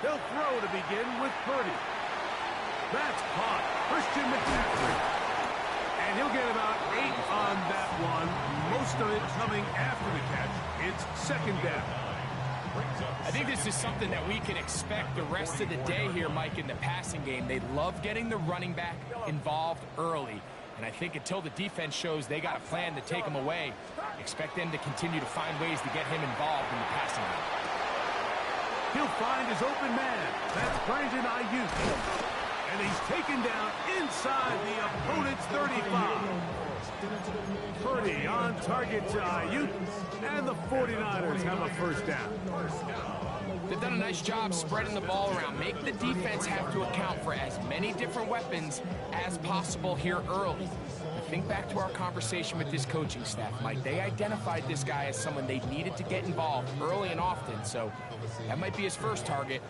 They'll throw to begin with Purdy. That's caught. Christian McCaffrey. And he'll get about 8 on that one. Most of it coming after the catch. It's second down. I think this is something that we can expect the rest of the day here, Mike, in the passing game. They love getting the running back involved early. And I think until the defense shows they got a plan to take him away, expect them to continue to find ways to get him involved in the passing game. He'll find his open man. That's Brandon Ayuk. And he's taken down inside the opponent's 35. Purdy on target to Ayuk, and the 49ers have a first down. They've done a nice job spreading the ball around. Make the defense have to account for as many different weapons as possible here early. Think back to our conversation with this coaching staff, Mike. They identified this guy as someone they needed to get involved early and often, so that might be his first target.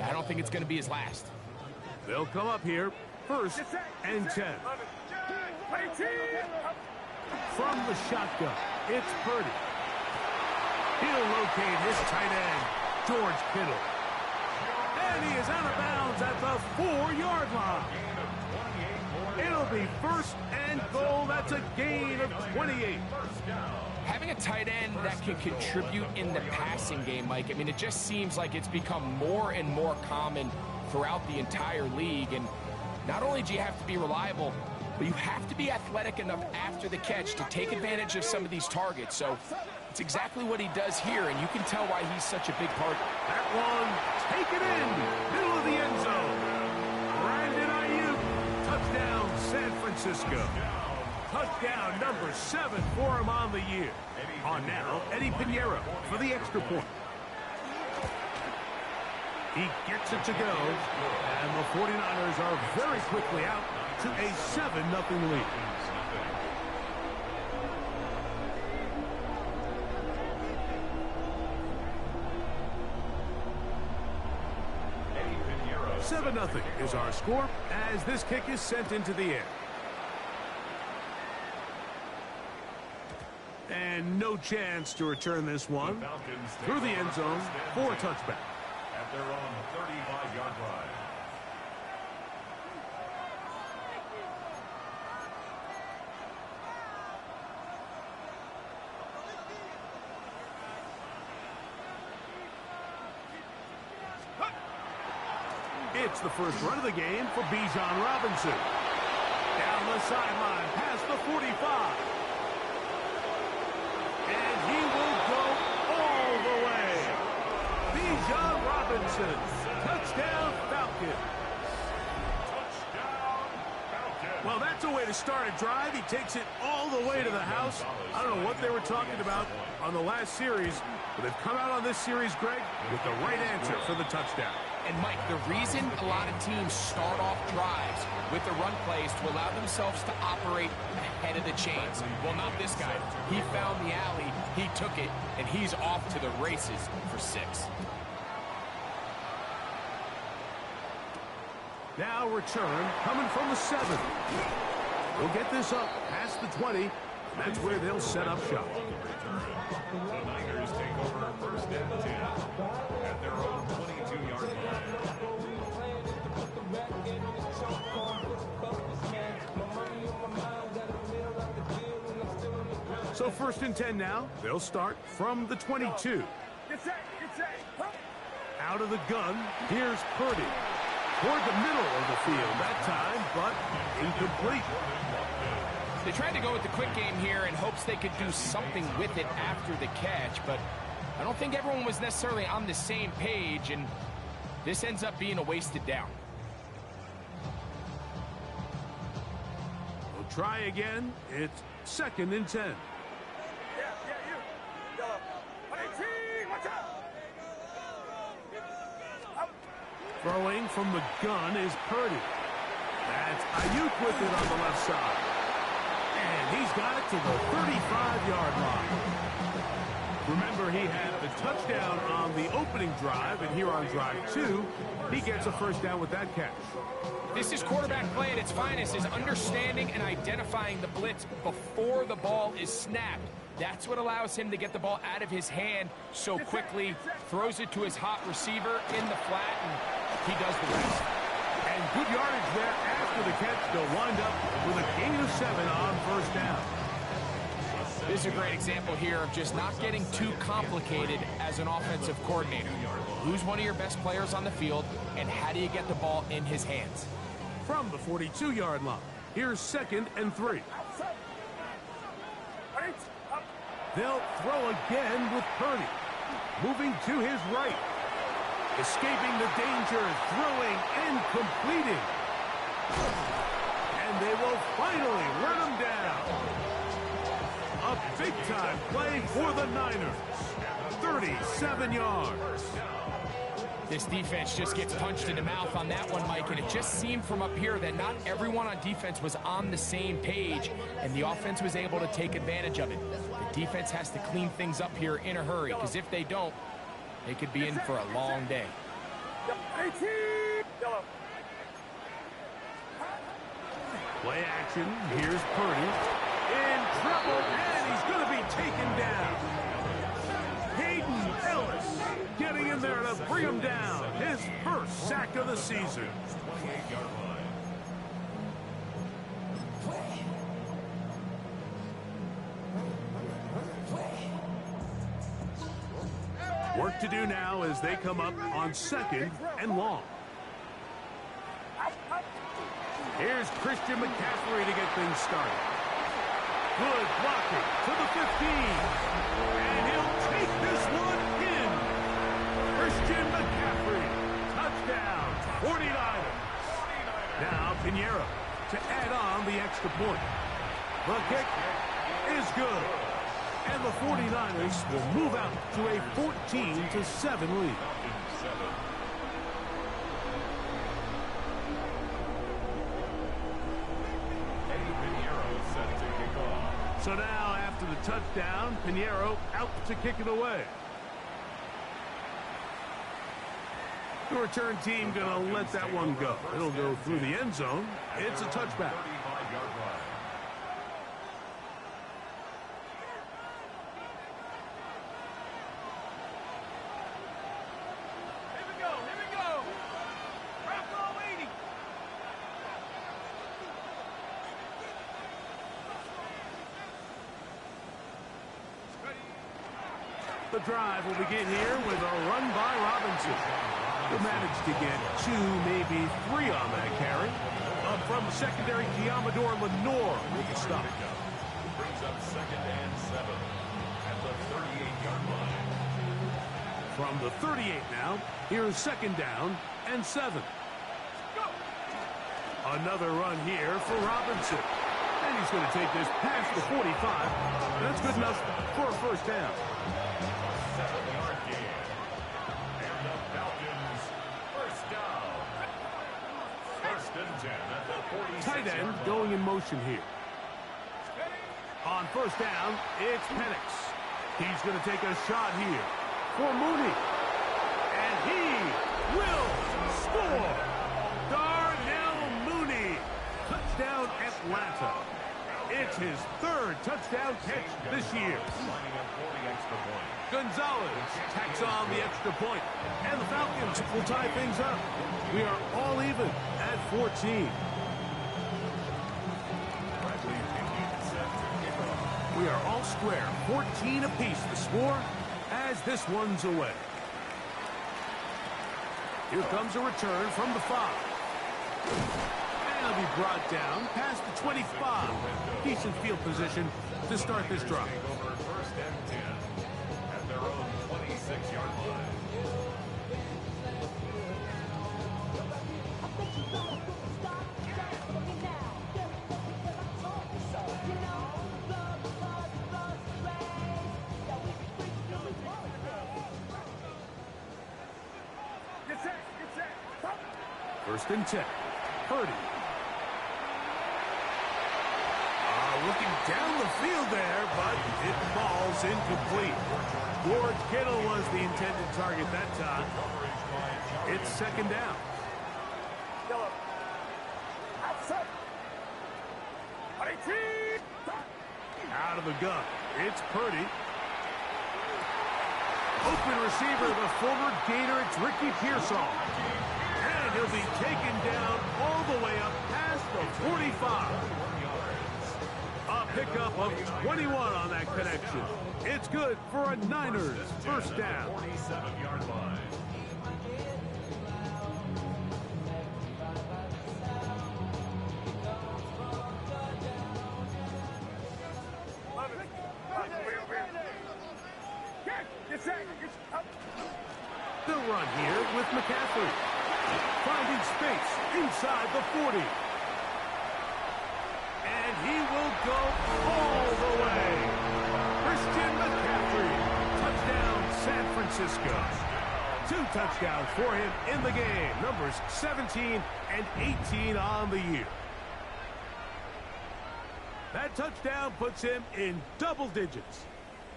I don't think it's going to be his last. They'll come up here, first and 10. From the shotgun, it's Purdy. He'll locate his tight end, George Kittle. And he is out of bounds at the 4-yard line. It'll be first and goal. That's a gain of 28. Having a tight end that can contribute in the passing game, Mike, I mean, it just seems like it's become more and more common throughout the entire league. And not only do you have to be reliable, but you have to be athletic enough after the catch to take advantage of some of these targets. So it's exactly what he does here, and you can tell why he's such a big target. That one, take it in, middle of the end zone. Brandon Ayuk, touchdown San Francisco. Touchdown number 7 for him on the year. On now, Eddie Pinheiro for the extra point. He gets it to go, and the 49ers are very quickly out to a 7-0 lead. Eddie 7-0 is our score as this kick is sent into the air. And no chance to return this one through the end zone for a touchback. At their own 35-yard line. It's the first run of the game for Bijan Robinson. Down the sideline, past the 45. And he will go all the way. Bijan Robinson, touchdown Falcons. Well, that's a way to start a drive. He takes it all the way to the house. I don't know what they were talking about on the last series, but they've come out on this series, Greg, with the right answer for the touchdown. And, Mike, the reason a lot of teams start off drives with the run plays to allow themselves to operate ahead of the chains. Well, not this guy. He found the alley, he took it, and he's off to the races for 6. Now return coming from the 7. We'll get this up past the 20. That's where they'll set up shop. The Niners take over first and 10 at their own 22-yard line. So first and 10 now. They'll start from the 22. Out of the gun, here's Purdy. Toward the middle of the field that time, but incomplete. They tried to go with the quick game here in hopes they could do something with it after the catch, but I don't think everyone was necessarily on the same page, and this ends up being a wasted down. We'll try again. It's second and 10. Throwing from the gun is Purdy. That's Ayuk with it on the left side. And he's got it to the 35-yard line. Remember, he had the touchdown on the opening drive, and here on drive 2, he gets a first down with that catch. This is quarterback play at its finest, is understanding and identifying the blitz before the ball is snapped. That's what allows him to get the ball out of his hand so quickly, throws it to his hot receiver in the flat, and he does the rest. And good yardage there after the catch. They'll wind up with a gain of 7 on first down. This is a great example here of just not getting too complicated as an offensive coordinator. Who's one of your best players on the field, and how do you get the ball in his hands? From the 42-yard line, here's 2nd and 3. They'll throw again with Purdy. Moving to his right. Escaping the danger, throwing and completing. And they will finally run him down. A big-time play for the Niners. 37 yards. This defense just gets punched in the mouth on that one, Mike, and it just seemed from up here that not everyone on defense was on the same page, and the offense was able to take advantage of it. The defense has to clean things up here in a hurry, because if they don't, they could be in for a long day. Play action. Here's Purdy. In trouble, and he's going to be taken down. Hayden Ellis getting in there to bring him down. His first sack of the season. Work to do now as they come up on 2nd and long. Here's Christian McCaffrey to get things started. Good blocking to the 15. And he'll take this one in. Christian McCaffrey. Touchdown. 49ers. Now Pinheiro to add on the extra point. The kick is good. And the 49ers will move out to a 14-7 lead. So now, after the touchdown, Pinheiro out to kick it away. The return team going to let that one go. It'll go through the end zone. It's a touchback. The drive will begin here with a run by Robinson. He'll manage to get 2, maybe 3 on that carry. Up from the secondary, Diamador Lenore with the stop. Brings up 2nd and 7 at the 38-yard line. From the 38 now, here's 2nd down and 7. Another run here for Robinson. And he's going to take this past the 45. That's good enough for a first down. 7-yard gain. And the Falcons first down. 1st and 10 at the 46. Tight end going in motion here. On first down, it's Penix. He's going to take a shot here for Mooney. And he will score. Darnell Mooney. Touchdown Atlanta. It's his 3rd touchdown catch this year. Gonzalez tacks on the extra point, and the Falcons will tie things up. We are all even at 14. We are all square, 14 apiece the score as this one's away. Here comes a return from the 5. And he'll be brought down past the 25. Decent field position to start this drive. 1st and 10 at their own 26-yard line. First and 10. Purdy. Looking down the field there, but it falls incomplete. George Kittle was the intended target that time. It's 2nd down. Out of the gun, it's Purdy. Open receiver, the former Gator, it's Ricky Pearsall. And he'll be taken down all the way up past the 45. A pickup of 21 on that connection. It's good for a Niners first down. 47-yard line. They'll run here with McCaffrey. Finding space inside the 40. And he will go all the way. Christian McCaffrey. Touchdown, San Francisco. 2 touchdowns for him in the game. Numbers 17 and 18 on the year. That touchdown puts him in double digits.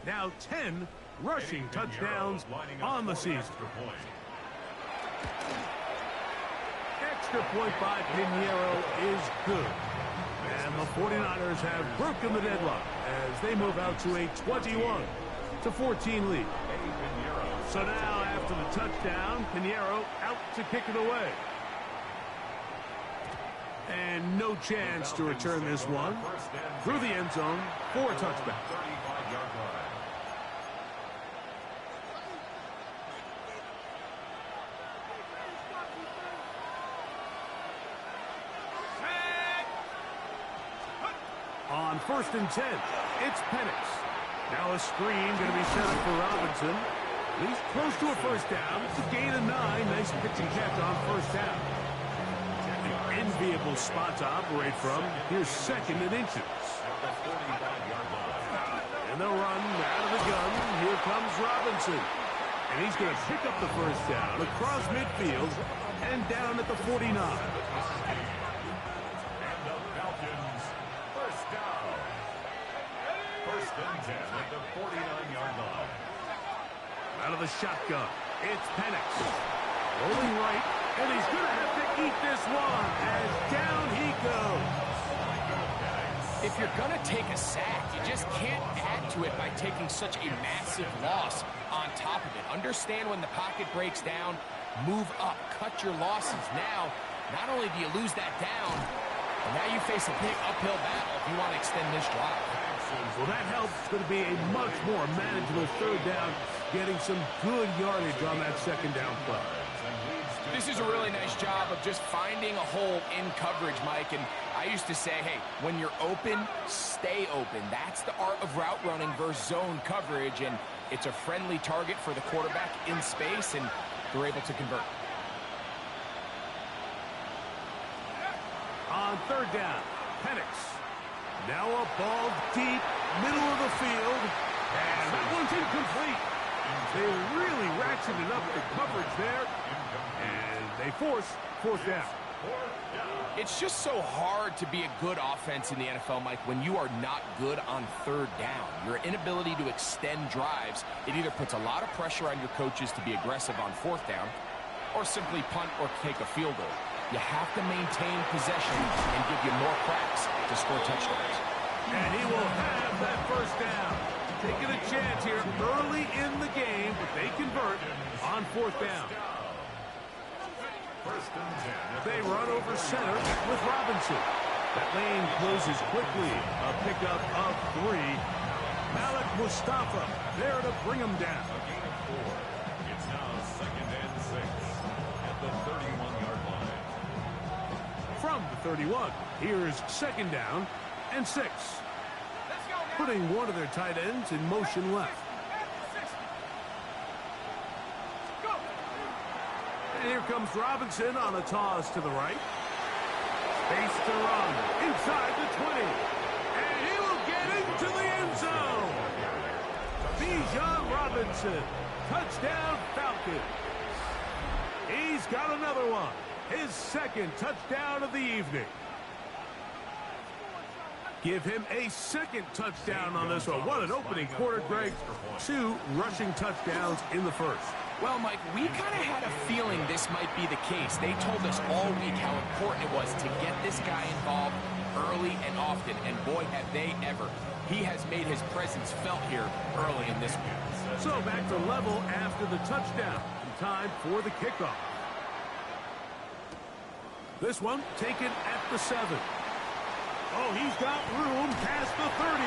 Now 10 rushing touchdowns on the season. Extra point by Pinheiro is good. And the 49ers have broken the deadlock as they move out to a 21-14 lead. So now after the touchdown, Pinheiro out to kick it away. And no chance to return this one through the end zone for a touchback. On 1st and 10, it's Penix. Now a screen going to be set up for Robinson. He's close to a first down. It's a gain of 9. Nice pitch and catch on first down. Enviable spot to operate from. Here's 2nd and inches. And they'll run out of the gun. Here comes Robinson. And he's going to pick up the first down across midfield and down at the 49. At the 49-yard line. Out of the shotgun, it's Penix. Rolling right, and he's going to have to eat this one as down he goes. If you're going to take a sack, you just can't add to it by taking such a massive loss on top of it. Understand when the pocket breaks down, move up, cut your losses. Now, not only do you lose that down, but now you face a big uphill battle if you want to extend this drive. Well, that helps. It's going to be a much more manageable third down, getting some good yardage on that second down play. This is a really nice job of just finding a hole in coverage, Mike. And I used to say, hey, when you're open, stay open. That's the art of route running versus zone coverage. And it's a friendly target for the quarterback in space, and they're able to convert. On 3rd down, Penix. Now a ball deep, middle of the field, and that one's incomplete. They really ratcheted up the coverage there, and they force 4th down. It's just so hard to be a good offense in the NFL, Mike, when you are not good on 3rd down. Your inability to extend drives, it either puts a lot of pressure on your coaches to be aggressive on 4th down, or simply punt or take a field goal. You have to maintain possession and give you more cracks to score touchdowns. And he will have that first down. Taking a chance here early in the game, but they convert on 4th down. They run over center with Robinson. That lane closes quickly. A pickup of 3. Malik Mustafa there to bring him down. A gain of 4. It's now 2nd and 6 at the 31-yard line. From the 31, here's 2nd down and 6. Putting one of their tight ends in motion left. And here comes Robinson on a toss to the right. Space to run inside the 20. And he will get into the end zone. Bijan Robinson. Touchdown Falcons. He's got another one. His 2nd touchdown of the evening. Give him a 2nd touchdown on this one. What an opening quarter, Greg. 2 rushing touchdowns in the first. Well, Mike, we kind of had a feeling this might be the case. They told us all week how important it was to get this guy involved early and often, and boy, have they ever. he has made his presence felt here early in this one. So back to level after the touchdown. Time for the kickoff. This one taken at the 7. Oh, he's got room past the 30.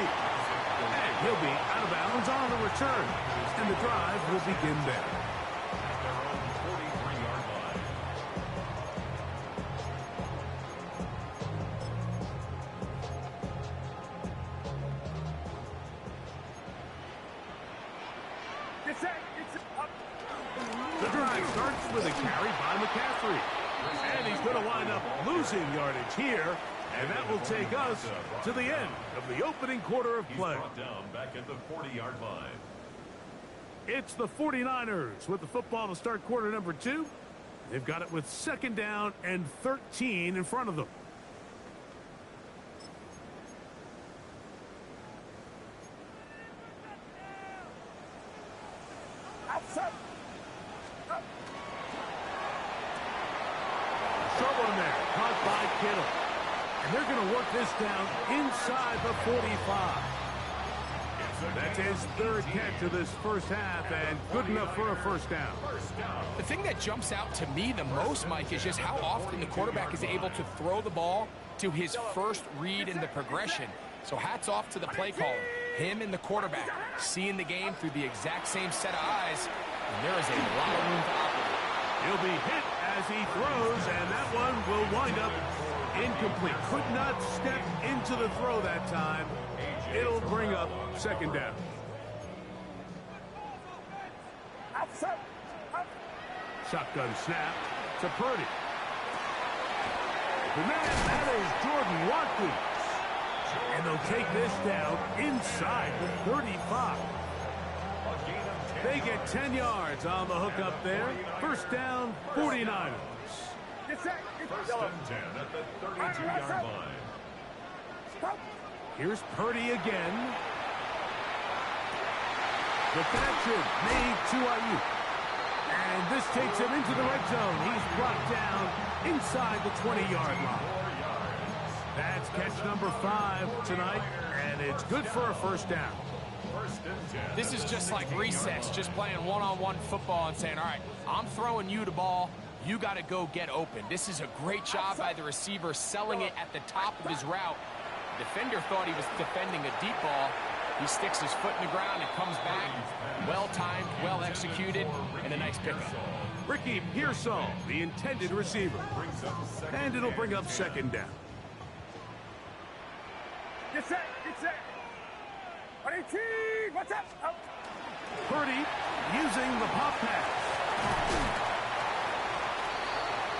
And he'll be out of bounds on the return. And the drive will begin there. At their own 43-yard line. The drive starts with a carry by McCaffrey. And he's going to wind up losing yardage here. And that will take us to the end of the opening quarter of play. He's brought down back at the 40-yard line. It's the 49ers with the football to start quarter number 2. They've got it with 2nd down and 13 in front of them. Trouble in there, caught by Kittle. And they're going to work this down inside the 45. That's his 3rd catch of this first half, and good enough for a first down. The thing that jumps out to me the most, Mike, is just how often the quarterback is able to throw the ball to his first read in the progression. So hats off to the play caller. Him and the quarterback seeing the game through the exact same set of eyes, and there is a lot of room to operate. He'll be hit as he throws, and that one will wind up incomplete. Could not step into the throw that time. It'll bring up 2nd down. Shotgun snap to Purdy. The man, that is Jordan Watkins. And they'll take this down inside the 35. They get 10 yards on the hook up there. First down, 49ers. First and 10 at the 32-yard line. Here's Purdy again. The connection made to Ayuk. And this takes him into the red zone. He's brought down inside the 20-yard line. That's catch number 5 tonight, and it's good for a first down. This is just like recess, just playing one-on-one football and saying, all right, I'm throwing you the ball. You got to go get open. This is a great job by the receiver selling it at the top of his route. The defender thought he was defending a deep ball. He sticks his foot in the ground and comes back. Well-timed, well-executed, and a nice pickup. Ricky Pearsall, the intended receiver. And it'll bring up 2nd down. Get set, get set. What's up? Oh. Purdy using the pop pass.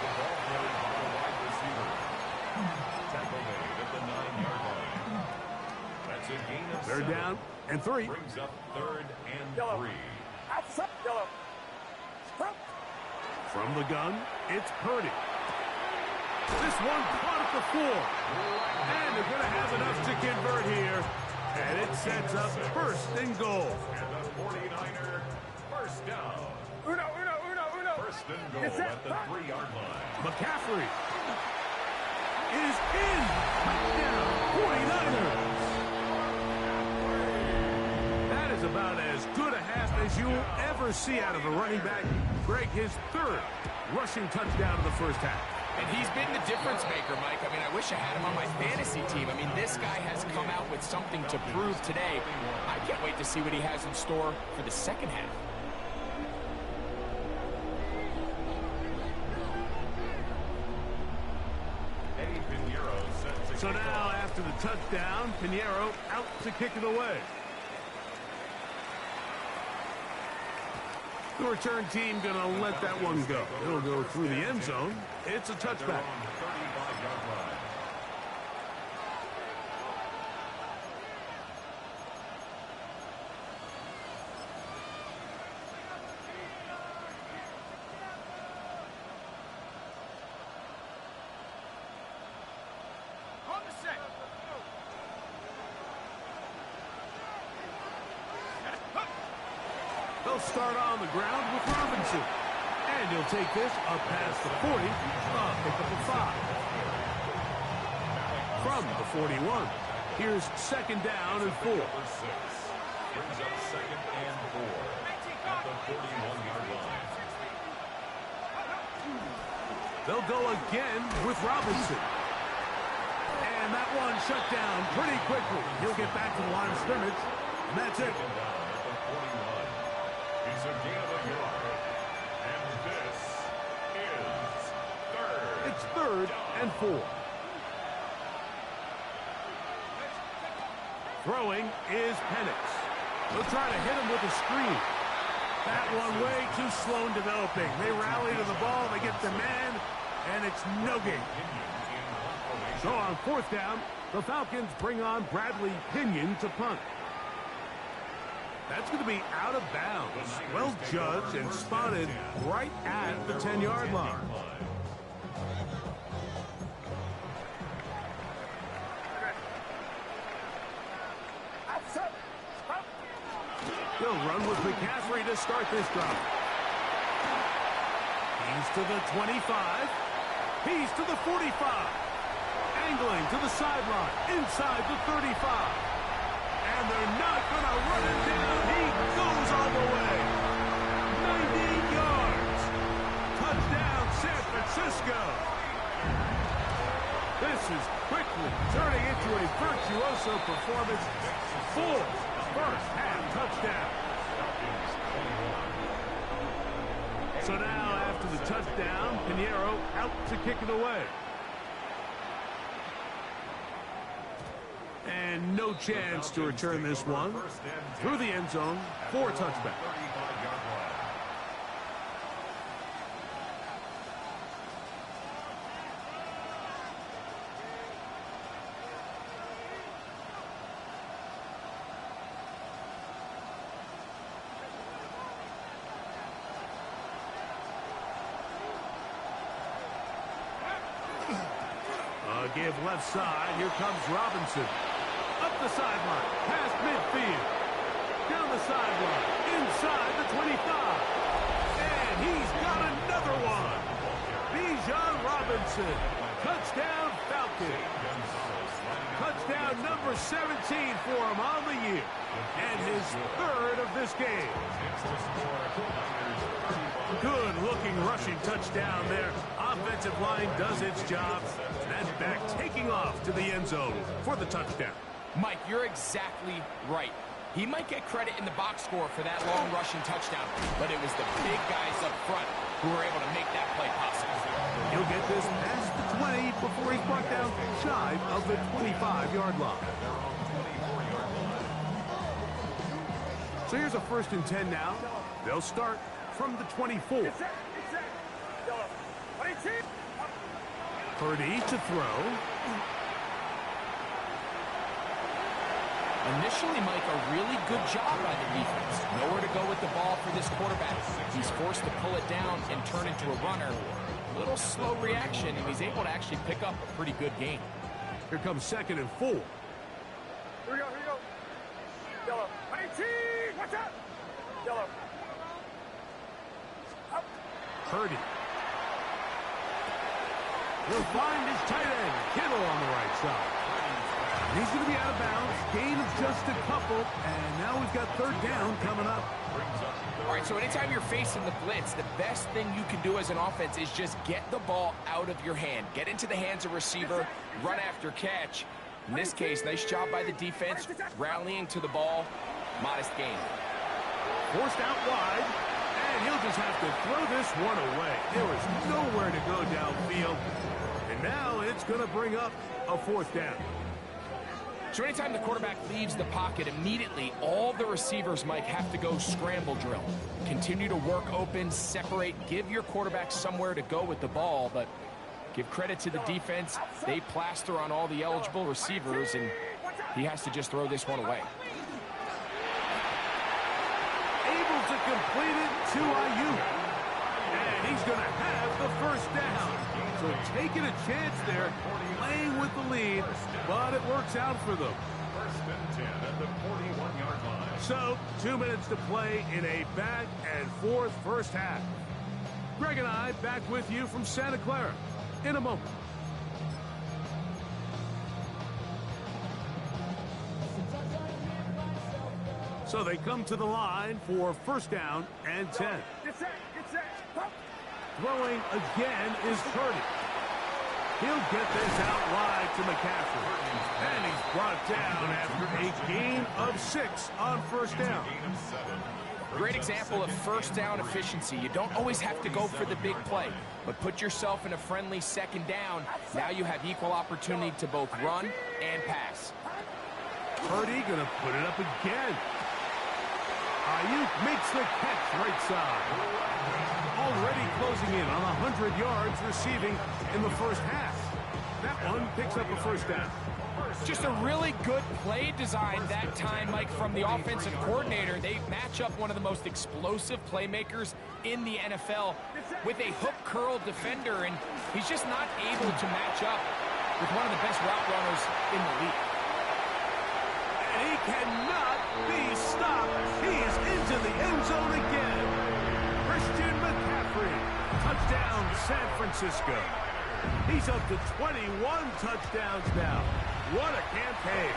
The ball carried by the wide receiver. Tackle made at the 9-yard line. That's a gain of 7. They're down and 3. Brings up 3rd and Yellow. 3. Outside, yellow. Stop. From the gun, it's Purdy. This one caught at the 4. And they're going to have enough to convert here. And it sets up 1st and goal. And the 49er first down. Uno. First and goal at the 3-yard line. McCaffrey is in. Touchdown, 49ers. That is about as good a half as you will ever see out of a running back. Greg, his 3rd rushing touchdown of the first half. And he's been the difference maker, Mike. I mean, I wish I had him on my fantasy team. I mean, this guy has come out with something to prove today. I can't wait to see what he has in store for the second half. Eddie Pinheiro set to So kick now, off. after the touchdown, Pinheiro out to kick it away. The return team going to let that one go. It'll go through the end zone. It's a At their touchback. own 35-yard line. They'll start on the ground with Robinson. And he'll take this up past the 40. Pick up a 5. From the 41. Here's second down and 4. Number 6 brings up second and 4 at the 41-yard line. They'll go again with Robinson. And that one shut down pretty quickly. He'll get back to the line of scrimmage, and that's it. Second down at the 41. It's a gain of a yard. And this is third. It's third and 4. Throwing is Penix. They'll try to hit him with a screen. That one way too slow in developing. They rally to the ball, they get the man, and it's no gain. So on fourth down, the Falcons bring on Bradley Pinion to punt. That's going to be out of bounds. Well judged and spotted right at the 10-yard line. They'll run with McCaffrey to start this drive. He's to the 25. He's to the 45. Angling to the sideline, inside the 35. And they're not going to run him down. He goes all the way. 90 yards. Touchdown, San Francisco. This is quickly turning into a virtuoso performance. Full first half touchdown. So now after the touchdown, Pinheiro out to kick it away. And no chance to return this one through the end zone for a touchback. Give left side. Here comes Robinson. Up the sideline. Past midfield. Down the sideline. Inside the 25. And he's got another one. Bijan Robinson. Touchdown Falcons. Touchdown number 17 for him on the year. And his third of this game. Good looking rushing touchdown there. Offensive line does its job. And back taking off to the end zone for the touchdown. Mike, you're exactly right. He might get credit in the box score for that long rushing touchdown, but it was the big guys up front who were able to make that play possible. He'll get this past the 20 before he's brought down shy of the 25-yard line. So here's a 1st and 10 now. They'll start from the 24. Purdy to throw. Initially, Mike, a really good job by the defense. Nowhere to go with the ball for this quarterback. He's forced to pull it down and turn into a runner. A little slow reaction, and he's able to actually pick up a pretty good gain. Here comes 2nd and 4. Here we go, here we go. Yellow. 19! Watch out! Yellow. Up. Purdy. He'll find his tight end, Kittle, on the right side. He's going to be out of bounds. Gain of just a couple, and now we've got 3rd down coming up. All right, so anytime you're facing the blitz, the best thing you can do as an offense is just get the ball out of your hand. Get into the hands of receiver, run after catch. In this case, nice job by the defense, rallying to the ball. Modest gain. Forced out wide, and he'll just have to throw this one away. There was nowhere to go downfield, and now it's going to bring up a 4th down. So anytime the quarterback leaves the pocket, immediately all the receivers, Mike, have to go scramble drill. Continue to work open, separate, give your quarterback somewhere to go with the ball, but give credit to the defense. They plaster on all the eligible receivers, and he has to just throw this one away. Able to complete it to Ayuk. And he's going to have the 1st down. So taking a chance there, playing with the lead, but it works out for them. 1st and 10 at the 41-yard line. So 2 minutes to play in a back and forth first half. Greg and I back with you from Santa Clara in a moment. So they come to the line for first down and 10. Get set, get set. Pop. Throwing again is Purdy. He'll get this out wide to McCaffrey. And he's brought down after a gain of 6 on first down. Great example of first down efficiency. You don't always have to go for the big play, but put yourself in a friendly second down. Now you have equal opportunity to both run and pass. Purdy gonna put it up again. Ayuk makes the catch right side. Already closing in on 100 yards receiving in the first half. That one picks up a first down. Just a really good play design that time, Mike, from the offensive coordinator. They match up one of the most explosive playmakers in the NFL with a hook curl defender, and he's just not able to match up with one of the best route runners in the league. And he cannot be stopped. He is into the end zone again. Christian McCaffrey. Touchdown, San Francisco. He's up to 21 touchdowns now. What a campaign.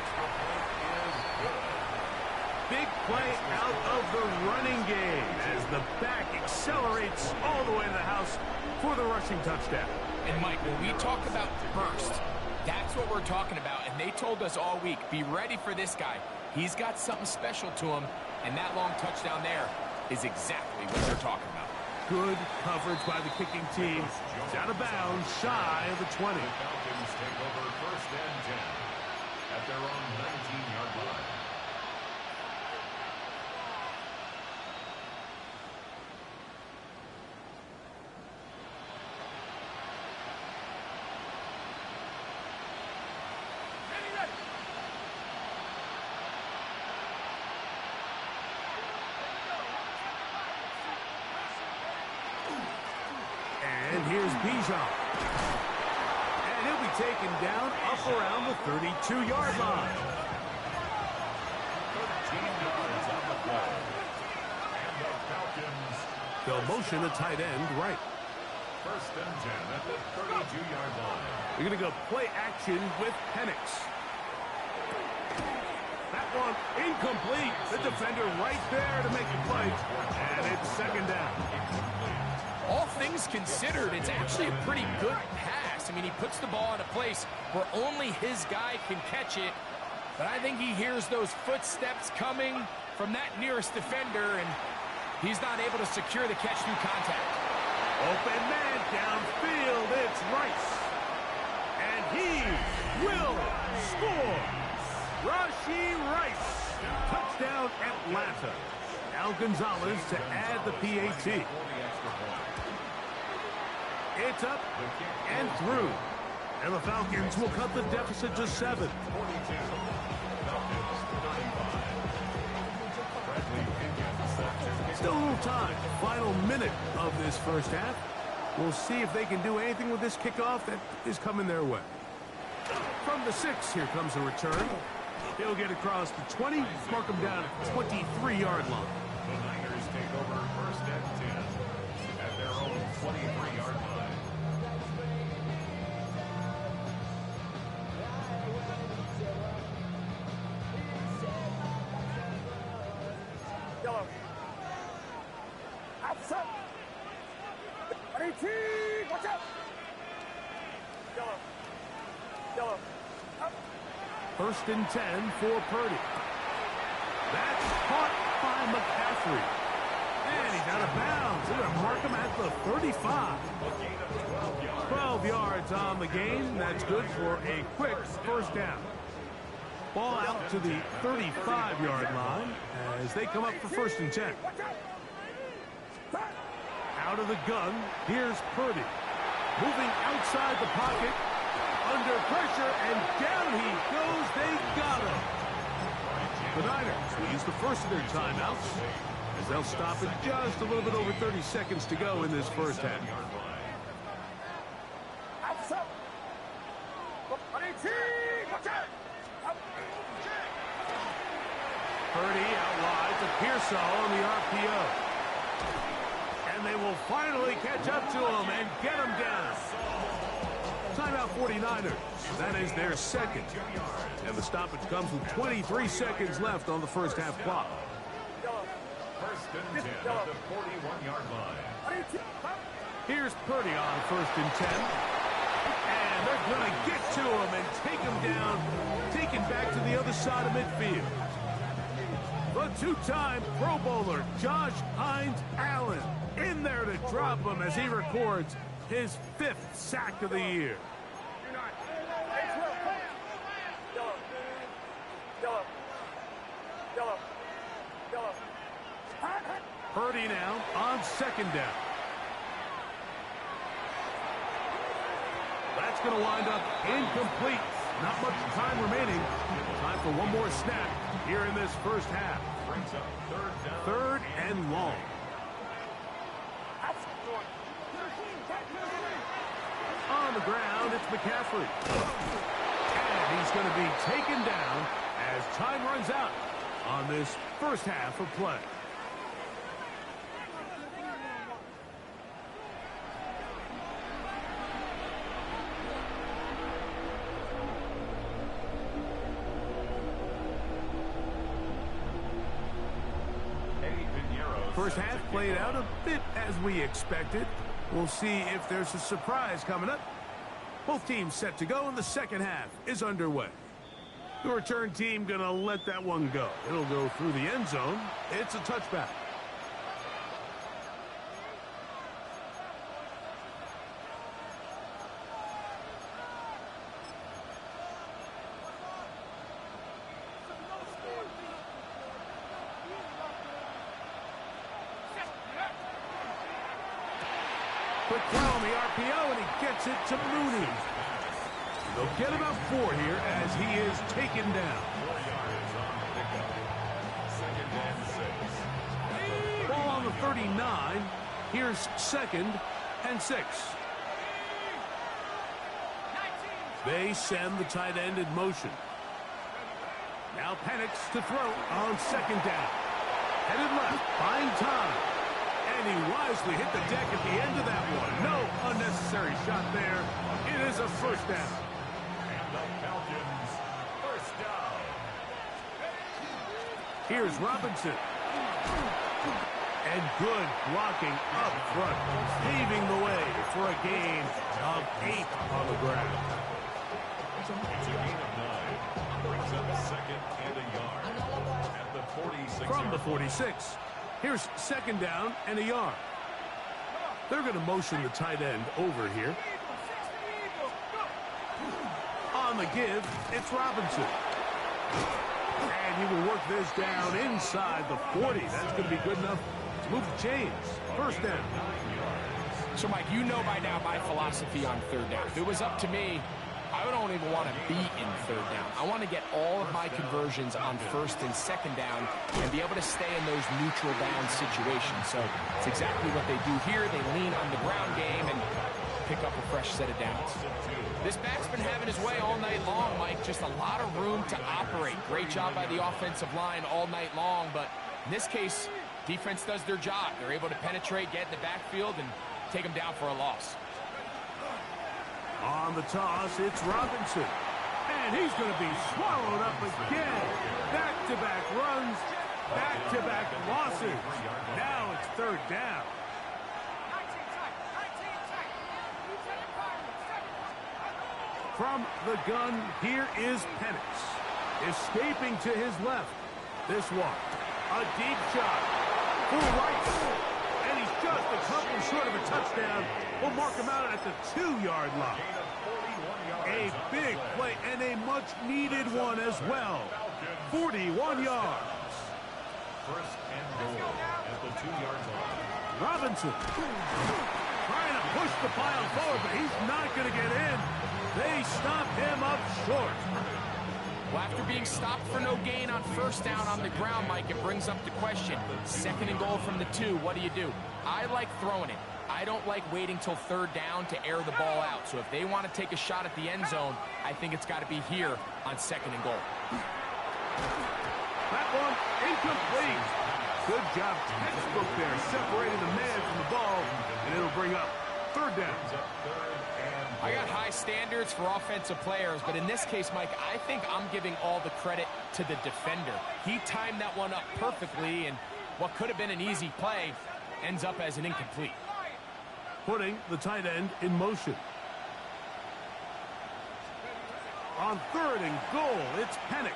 Big play out of the running game as the back accelerates all the way to the house for the rushing touchdown. And, Mike, when we talk about burst, that's what we're talking about. And they told us all week, be ready for this guy. He's got something special to him, and that long touchdown there is exactly what they're talking about. Good coverage by the kicking team. It's out of bounds, shy of the 20. The Falcons take over first and 10 at their own 19-yard line. And here's Bijan. And he'll be taken down up around the 32-yard line. 13 yards on the play. And the Falcons. They'll motion a tight end right. First and 10 at the 32-yard line. They're going to go play action with Penix. That one incomplete. The defender right there to make the play. And it's second down. All things considered, it's actually a pretty good pass. I mean, he puts the ball in a place where only his guy can catch it. But I think he hears those footsteps coming from that nearest defender, and he's not able to secure the catch through contact. Open man downfield. It's Rice. And he will score. Rashee Rice. Touchdown, Atlanta. Al Gonzalez to add the PAT. It's up and through. And the Falcons will cut the deficit to 7. Still a little time. Final minute of this first half. We'll see if they can do anything with this kickoff that is coming their way. From the 6, here comes a return. He'll get across the 20, mark him down at the 23-yard line. The Niners take over first and 10 at their own 23-yard line. Yellow. Outside. 18. Watch out. Yellow. Yellow. Up. First and 10 for Purdy. That's caught by McCaffrey. And he's out of bounds. They're going to mark him at the 35. 12 yards on the game. That's good for a quick first down. Ball out to the 35-yard line as they come up for first and 10. Out of the gun, here's Purdy. Moving outside the pocket, under pressure, and down he goes. They got him. The Niners will use the first of their timeouts as they'll stop it just a little bit over 30 seconds to go in this first half. Outside. 18. Watch out. Up. Purdy out wide to Pearsall on the RPO. And they will finally catch up to him and get him down. Timeout 49ers. That is their second. And the stoppage comes with 23 seconds left on the first half clock. First and 10 at the 41-yard line. Here's Purdy on first and 10. And they're going to get to him and take him down, take him back to the other side of midfield. The two-time Pro Bowler, Josh Hines Allen, in there to drop him as he records his 5th sack of the year. Purdy now on second down. That's going to wind up incomplete. Not much time remaining. Time for one more snap here in this first half. Brings up Third and long. On the ground, it's McCaffrey. And he's going to be taken down as time runs out on this first half of play. First half played out a bit as we expected. We'll see if there's a surprise coming up. Both teams set to go, and the second half is underway. The return team going to let that one go. It'll go through the end zone. It's a touchback. Quick throw on the RPO, and he gets it to Mooney. They'll get about 4 here as he is taken down. 4 yards on the pickup. Second and 6. Ball on the 39. Here's second and 6. They send the tight end in motion. Now Penix to throw on second down. Headed left, buying time. And he wisely hit the deck at the end of that one. No unnecessary shot there. It is a first down. And the Falcons, first down. Here's Robinson. And good blocking up front, paving the way for a gain of 8 on the ground. It's a gain of 9. Brings up second and a yard at the 46. From the 46. Here's second down and a yard. They're going to motion the tight end over here. On the give, it's Robinson. And he will work this down inside the 40. That's going to be good enough to move the chains. First down. So, Mike, you know by now my philosophy on third down. If it was up to me, I don't even want to be in third down. I want to get all of my conversions on first and second down and be able to stay in those neutral down situations. So it's exactly what they do here. They lean on the ground game and pick up a fresh set of downs. This back's been having his way all night long, Mike. Just a lot of room to operate. Great job by the offensive line all night long. But in this case, defense does their job. They're able to penetrate, get in the backfield, and take them down for a loss. On the toss, it's Robinson. And he's going to be swallowed up again. Back-to-back runs, back-to-back losses. Now it's third down. From the gun, here is Penix. Escaping to his left. This one, a deep shot. Full right. And he's just a couple short of a touchdown. We'll mark him out at the 2-yard line. A big play and a much-needed one as well. 41 yards. First and goal at the 2-yard line. Robinson trying to push the pile forward, but he's not going to get in. They stop him up short. Well, after being stopped for no gain on first down on the ground, Mike, it brings up the question. Second and goal from the 2, what do? I like throwing it. I don't like waiting till third down to air the ball out. So if they want to take a shot at the end zone, I think it's got to be here on second and goal. That one incomplete. Good job, textbook there, separating the man from the ball, and it'll bring up third down. I got high standards for offensive players, but in this case, Mike, I think I'm giving all the credit to the defender. He timed that one up perfectly, and what could have been an easy play ends up as an incomplete. Putting the tight end in motion. On 3rd and goal, it's Penix.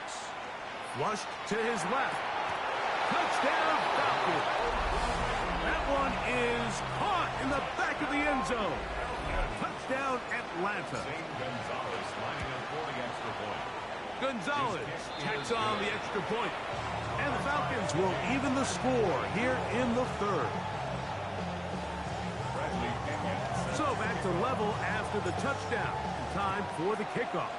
Flushed to his left. Touchdown, Falcons. That one is caught in the back of the end zone. Touchdown, Atlanta. Gonzalez tacks on the extra point. And the Falcons will even the score here in the 3rd. So back to level after the touchdown. Time for the kickoff.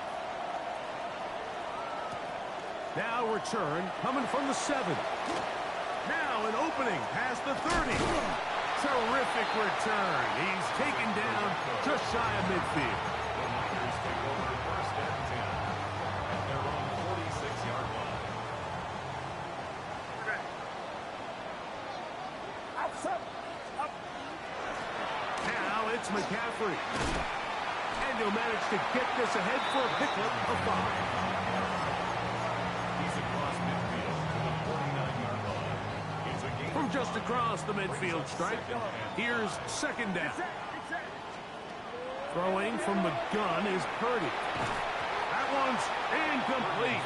Now return coming from the 7. Now an opening past the 30. Terrific return. He's taken down just shy of midfield. The Niners take over 1st and 10 at their own 46-yard line. Okay. Outside. Up. Now it's McCaffrey. And he'll manage to get this ahead for a pickup of 5. He's across midfield to the 49-yard line. It's a gain From just across the midfield stripe, here's 2nd down. Throwing from the gun is Purdy. That one's incomplete.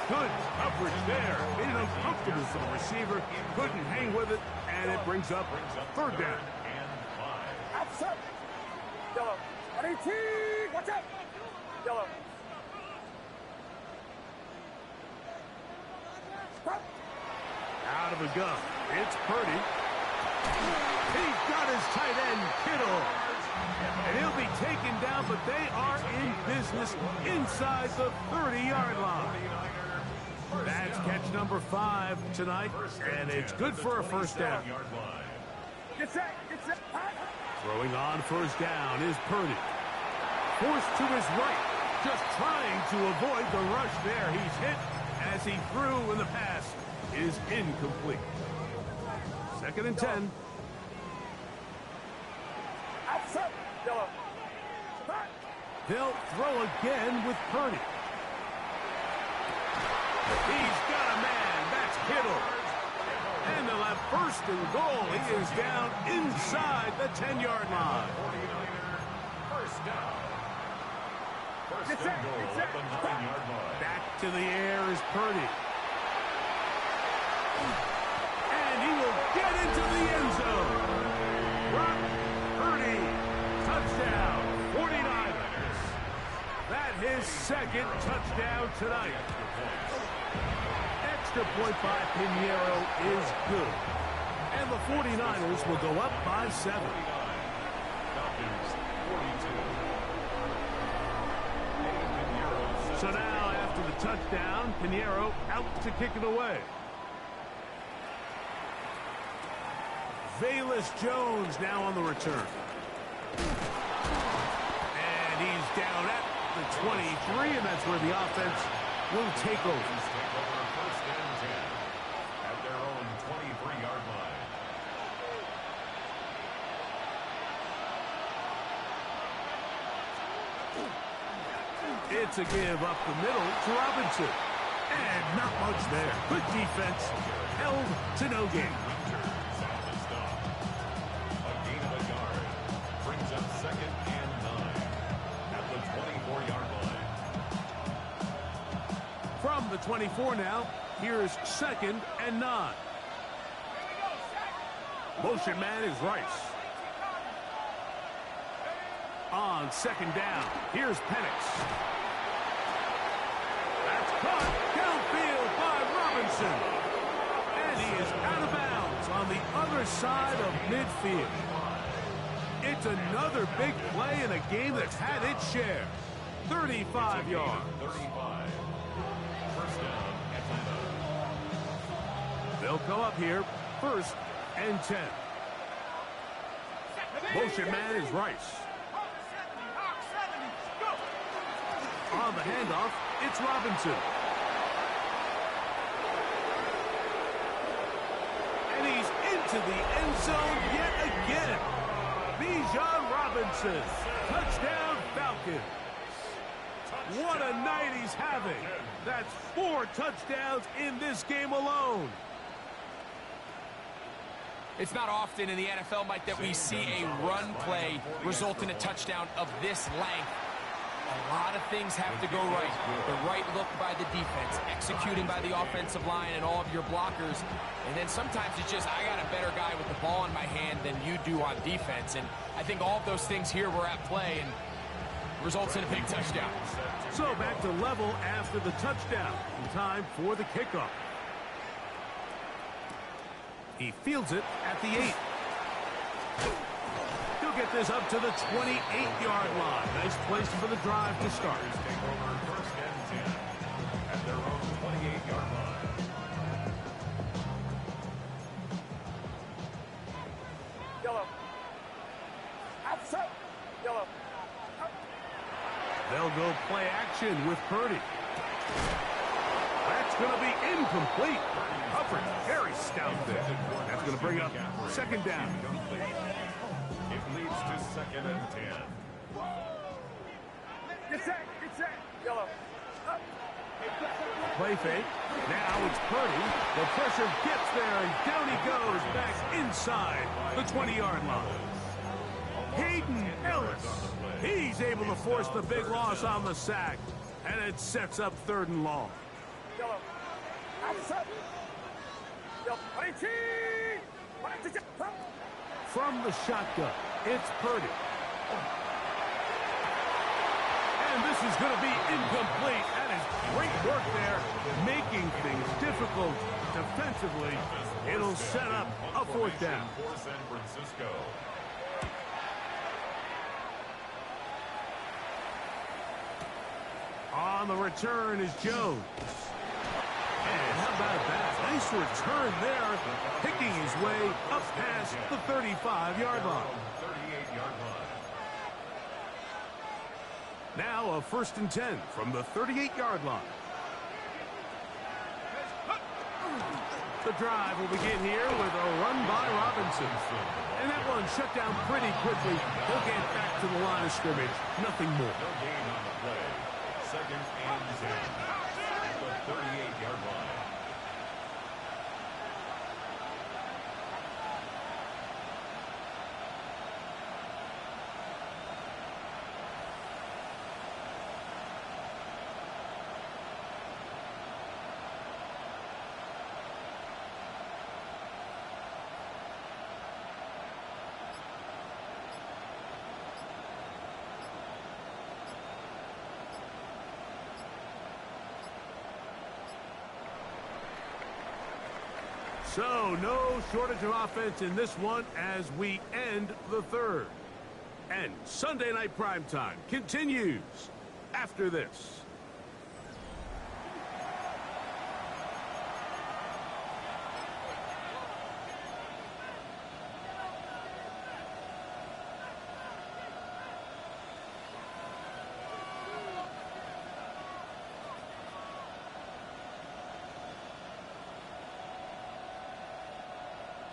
Good coverage there. Made it uncomfortable for the receiver. Couldn't hang with it, and it brings up 3rd down. and 5. Outside. Yellow. 18. Watch out. Yellow. Stop. Out of the gun, it's Purdy. He's got his tight end, Kittle. And he'll be taken down, but they are in business inside the 30-yard line. That's catch number 5 tonight, and it's good for a 1st down. Get set. Get set. Throwing on 1st down is Purdy. Forced to his right, just trying to avoid the rush there. He's hit as he threw, and the pass is incomplete. 2nd and 10. Outside. Yellow. They'll throw again with Purdy. He's got a man. That's Kittle. And they'll have 1st and goal. He is down inside the 10-yard line. 1st down. 1st Get set. and goal Get set. at the 9-yard line. Back to the air is Purdy. And he will get into the end zone. Brock Purdy. Touchdown. 49ers. That his 2nd touchdown tonight. Extra point by Pinheiro is good. And the 49ers will go up by 7. Falcons 42. So now after the touchdown, Pinheiro out to kick it away. Velus Jones now on the return. And he's down at the 23, and that's where the offense will take over. Take over 1st and 10 at their own 23-yard line. It's a give up the middle to Robinson. And not much there. Good defense. Held to no gain. A gain of a yard brings up 2nd and 9 at the 24-yard line. From the 24 now, here's 2nd and 9. Motion man is Rice. On 2nd down, here's Penix. That's caught downfield by Robinson. And he is out of bounds on the other side of midfield. It's another big play in a game that's had its share. 35 yards. 35. 1st down, Atlanta. They'll come up here, 1st and 10. Motion man is Rice. On the handoff, it's Robinson. And he's into the end zone yet again. Bijan Robinson. Touchdown, Falcons. What a night he's having. That's 4 touchdowns in this game alone. It's not often in the NFL, Mike, that we see a run play result in a touchdown of this length. A lot of things have to go right. The right look by the defense, executing by the offensive line and all of your blockers. And then sometimes it's just, I got a better guy with the ball in my hand than you do on defense. And I think all of those things here were at play and results in a big touchdown. So back to level after the touchdown. Time for the kickoff. He fields it at the 8. He'll get this up to the 28-yard line. Nice place for the drive to start. Take over first and 10 at their own 28-yard line. Yellow. Outside. Yellow. They'll go play action with Purdy. That's going to be incomplete. Hubbard, very stout there. That's going to bring up second down. It leads to second and 10. Get set. Yellow. Up. Play fake. Now it's Purdy. The pressure gets there, and down he goes back inside the 20-yard line. Hayden Ellis. He's able to force the big loss on the sack, and it sets up 3rd and long. Yellow. Outside. Yellow. 18. From the shotgun, it's Purdy. And this is going to be incomplete. That is great work there, making things difficult defensively. It'll set up a 4th down. For San Francisco. On the return is Jones. And how about that? Nice return there, picking his way up past the 35-yard line. 38-yard line. Now a 1st and 10 from the 38-yard line. The drive will begin here with a run by Robinson. And that one shut down pretty quickly. He'll get back to the line of scrimmage. Nothing more. No gain on the play. Second and 10 at the 38-yard line. So, no shortage of offense in this one as we end the 3rd. And Sunday Night Primetime continues after this.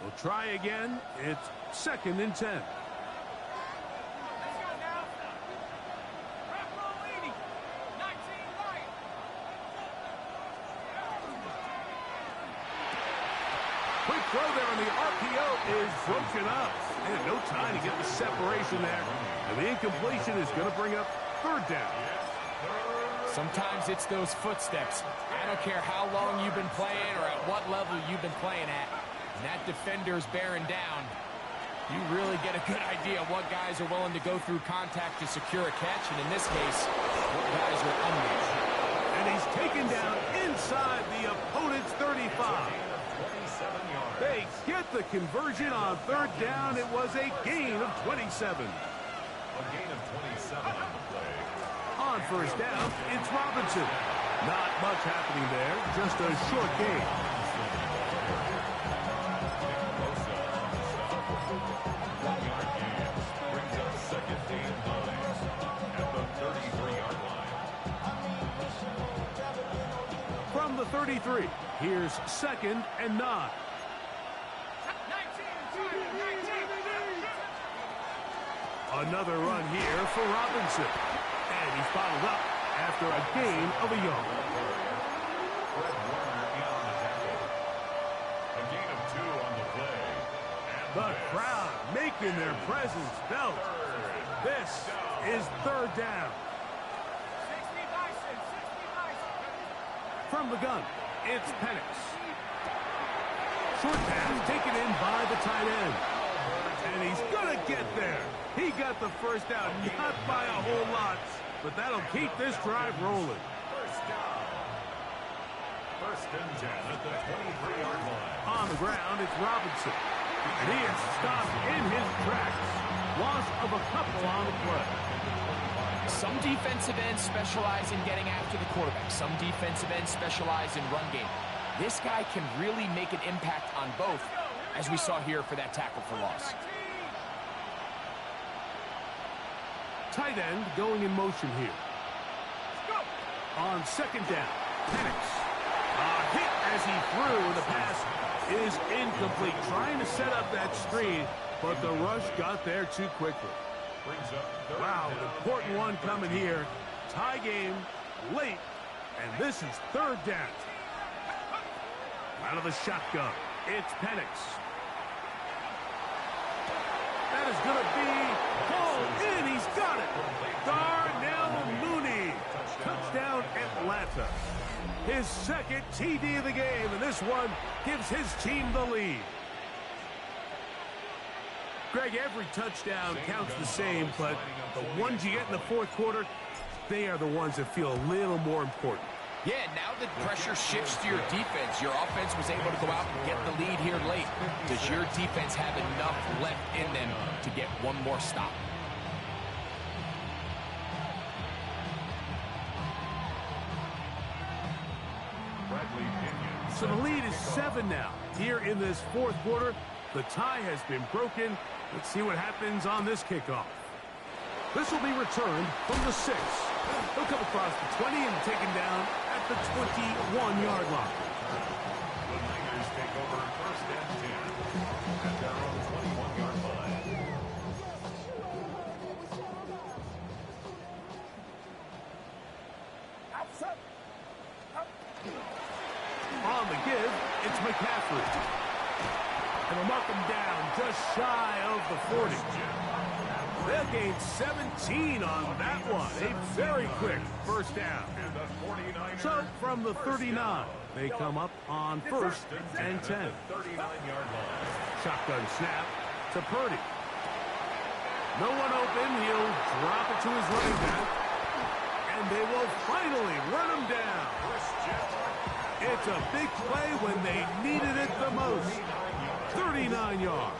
We'll try again. It's 2nd and 10. Quick throw there, and the RPO is broken up. And no time to get the separation there. And the incompletion is going to bring up 3rd down. Sometimes it's those footsteps. I don't care how long you've been playing or at what level you've been playing at. And that defender's bearing down. You really get a good idea of what guys are willing to go through contact to secure a catch. And in this case, what guys are unmatched. And he's taken down inside the opponent's 35. They get the conversion on 3rd down. It was a gain of 27. A gain of 27 on the play. On 1st down, it's Robinson. Not much happening there, just a short gain. From the 33, here's 2nd and 9. Another run here for Robinson. And he's bottled up after a gain of a yard. A gain of 2 on the play. And crowd making their presence felt. This is third down. From the gun, it's Penix. Short pass taken in by the tight end. And he's going to get there. He got the first down, not by a whole lot, but that'll keep this drive rolling. First and 10 at the 23-yard line. On the ground, it's Robinson. And he is stopped in his tracks. Loss of a couple on the play. Some defensive ends specialize in getting after the quarterback. Some defensive ends specialize in run game. This guy can really make an impact on both, as we saw here for that tackle for loss. Tight end going in motion here. On second down, Penix. Hit as he threw. The pass is incomplete. Trying to set up that screen, but the rush got there too quickly. Wow, an important one coming here. Tie game, late, and this is third down. Out of the shotgun, it's Penix. That is going to be pulled in. He's got it. Darnell Mooney. Touchdown, Atlanta. His second TD of the game, and this one gives his team the lead. Greg, every touchdown counts the same, but the ones you get in the fourth quarter, they are the ones that feel a little more important. Yeah, now the pressure shifts to your defense. Your offense was able to go out and get the lead here late. Does your defense have enough left in them to get one more stop? So the lead is 7 now. Here in this fourth quarter, the tie has been broken. Let's see what happens on this kickoff. This will be returned from the 6. He'll come across the 20 and taken down at the 21-yard line. The Niners take over first and 10 at their own 21-yard line. On the give, it's McCaffrey. And they'll mark him down just shy of the 40. They'll gain 17 on that one. A very quick first down. So from the 39, they come up on first and 10. Shotgun snap to Purdy. No one open. He'll drop it to his running back. And they will finally run him down. It's a big play when they needed it the most. 39 yards.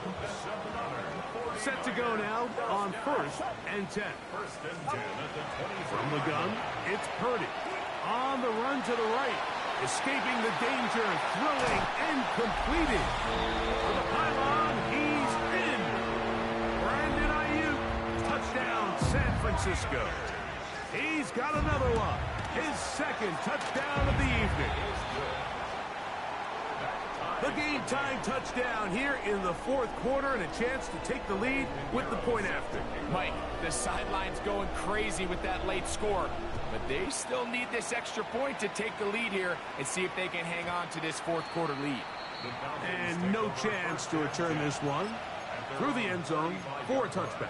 Set to go now on first and 10. From the gun, it's Purdy. On the run to the right. Escaping the danger, throwing and completing. For the pylon, he's in. Brandon Ayuk, touchdown San Francisco. He's got another one. His second touchdown of the evening. The game-time touchdown here in the fourth quarter and a chance to take the lead with the point after. Mike, the sideline's going crazy with that late score, but they still need this extra point to take the lead here and see if they can hang on to this fourth quarter lead. And no chance to return this one through the end zone for a touchback.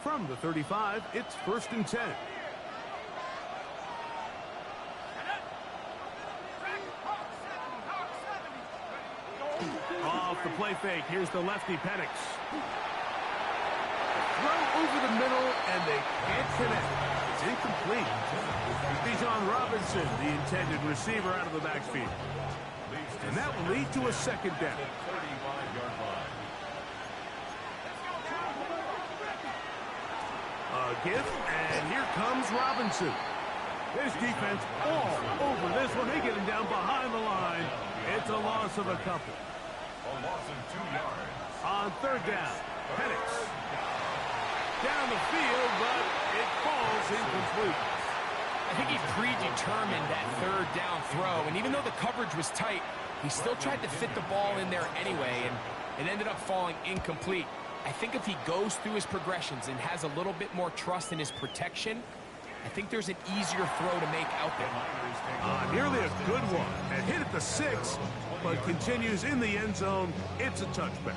From the 35, it's first and 10. Off the play fake, here's the lefty Penix. Throw over the middle, and they can't connect. It's incomplete. Bijan Robinson, the intended receiver, out of the backfield. And that will lead to a second down. Give, and here comes Robinson. His defense all over this one. They get him down behind the line. It's a loss of a couple. A loss of 2 yards. On third down, Penix. Down the field, but it falls incomplete. I think he predetermined that third down throw, and even though the coverage was tight, he still tried to fit the ball in there anyway, and it ended up falling incomplete. I think if he goes through his progressions and has a little bit more trust in his protection, I think there's an easier throw to make out there. Nearly a good one. And hit at the 6, but continues in the end zone. It's a touchback.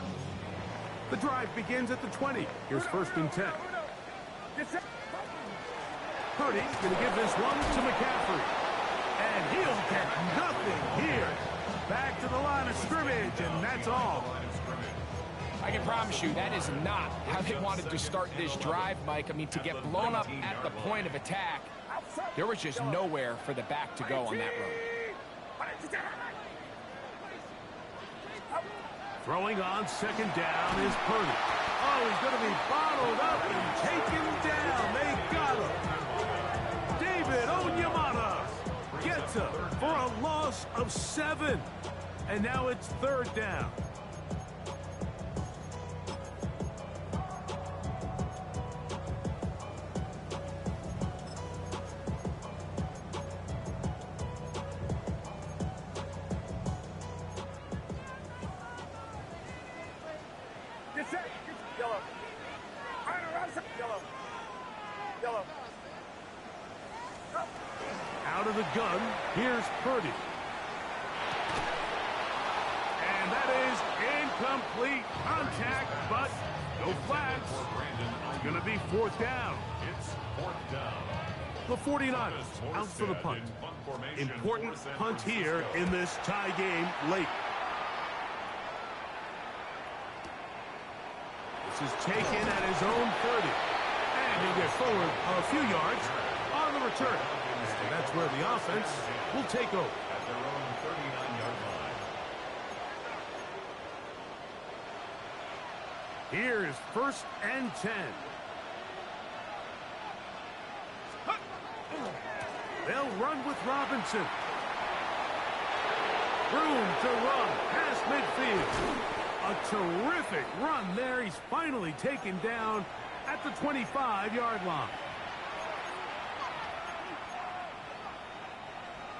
The drive begins at the 20. Here's 1st and 10. Purdy's going to give this one to McCaffrey. And he'll get nothing here. Back to the line of scrimmage, and that's all. I can promise you that is not how they wanted to start this drive, Mike. I mean, to get blown up at the point of attack, there was just nowhere for the back to go on that road. Throwing on 2nd down is Purdy. Oh, he's going to be bottled up and taken down. They got him. David Onyemata gets him for a loss of 7. And now it's 3rd down. Out of the gun, here's Purdy. And that is incomplete contact, but no flags. It's going to be 4th down. It's 4th down. The 49ers out for the punt. Important punt here in this tie game late. This is taken at his own 30. And he'll get forward a few yards on the return. And that's where the offense will take over. At their own 39-yard line. Here's 1st and 10. They'll run with Robinson. Room to run past midfield. A terrific run there. He's finally taken down at the 25-yard line.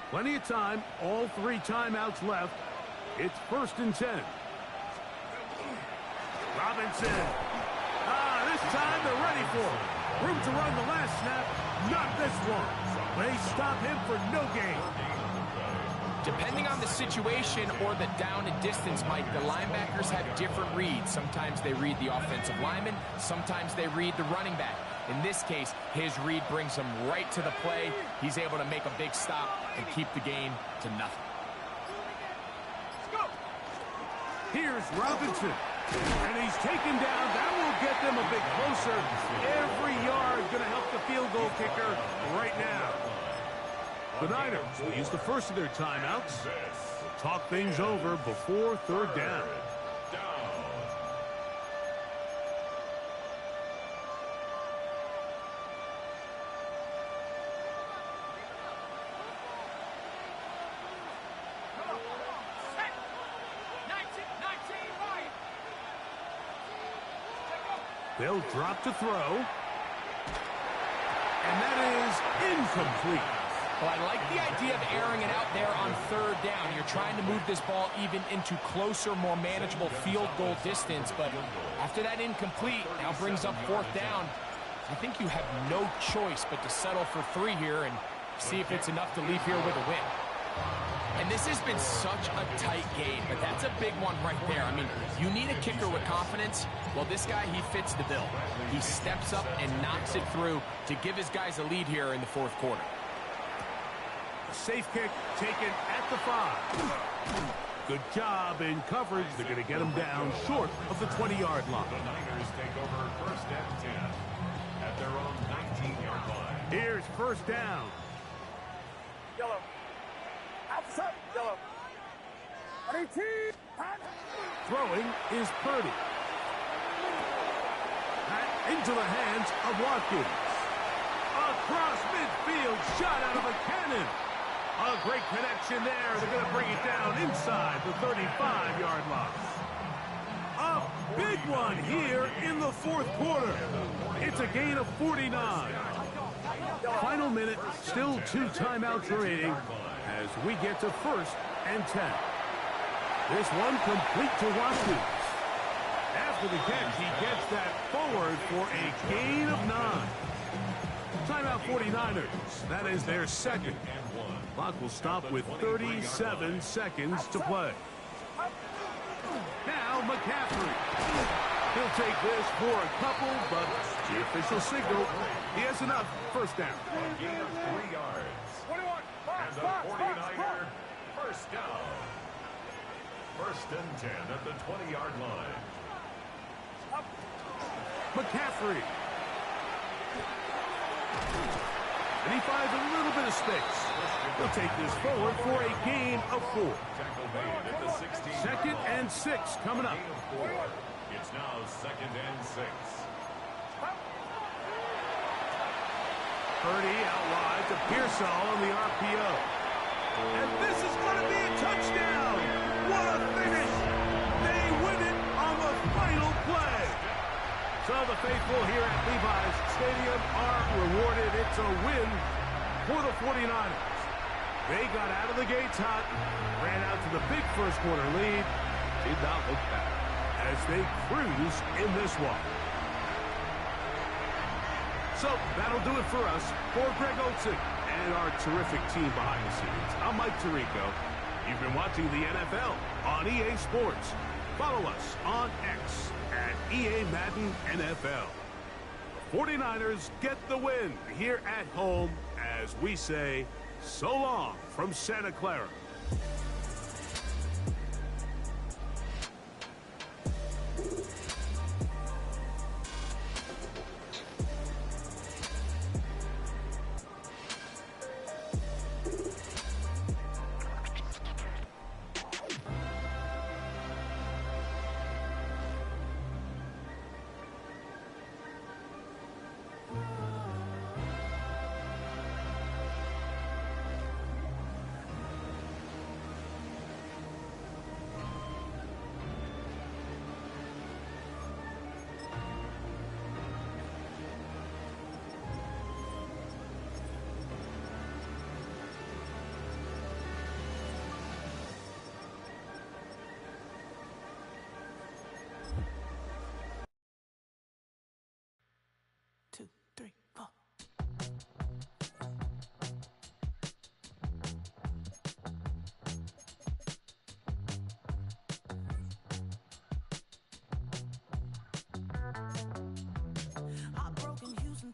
Plenty of time. All 3 timeouts left. It's 1st and 10. Robinson. This time they're ready for it. Room to run the last snap. Not this one. They stop him for no gain. Depending on the situation or the down and distance, Mike, the linebackers have different reads. Sometimes they read the offensive lineman. Sometimes they read the running back. In this case, his read brings him right to the play. He's able to make a big stop and keep the game to nothing. Here's Robinson. And he's taken down. That will get them a bit closer. Every yard going to help the field goal kicker right now. The Niners will use the first of their timeouts. We'll talk things over before 3rd down. They'll drop to throw. And that is incomplete. Well, I like the idea of airing it out there on 3rd down. You're trying to move this ball even into closer, more manageable field goal distance. But after that incomplete, now brings up 4th down. I think you have no choice but to settle for 3 here and see if it's enough to leave here with a win. And this has been such a tight game, but that's a big one right there. I mean, you need a kicker with confidence. Well, this guy, he fits the bill. He steps up and knocks it through to give his guys a lead here in the 4th quarter. Safe kick taken at the 5. Good job in coverage. They're going to get him down short of the 20-yard line. The Niners take over 1st and 10 at their own 19-yard line. Here's 1st down. Yellow. Outside. Yellow. 18. Throwing is Purdy. Into the hands of Watkins. Across midfield, shot out of a cannon. A great connection there. They're going to bring it down inside the 35-yard line. A big one here in the 4th quarter. It's a gain of 49. Final minute, still 2 timeouts remaining as we get to 1st and 10. This one complete to Watkins. After after the catch. He gets that forward for a gain of 9. Timeout 49ers. That is their second. Clock will stop with 37 seconds to play. Now McCaffrey. He'll take this for a couple, but the official signal, he has enough. First down. A gain of 3 yards. 21. And the 49er first down. First and 10 at the 20-yard line. McCaffrey. And he finds a little bit of space. He'll take this forward for a gain of 4. Tackle made at the 16. Second and 6 coming up. Gain of 4. It's now second and 6. Purdy out wide to Pearsall on the RPO. And this is going to be a touchdown. What a finish. They win it on the final play. So the faithful here at Levi's Stadium are rewarded. It's a win for the 49ers. They got out of the gates hot, ran out to the big first quarter lead, did not look back as they cruise in this one. So that'll do it for us. For Greg Olsen and our terrific team behind the scenes, I'm Mike Tirico. You've been watching the NFL on EA Sports. Follow us on X at EA Madden NFL. The 49ers get the win here at home as we say so long from Santa Clara.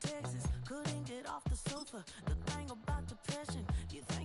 Texas, couldn't get off the sofa. The thing about depression, you think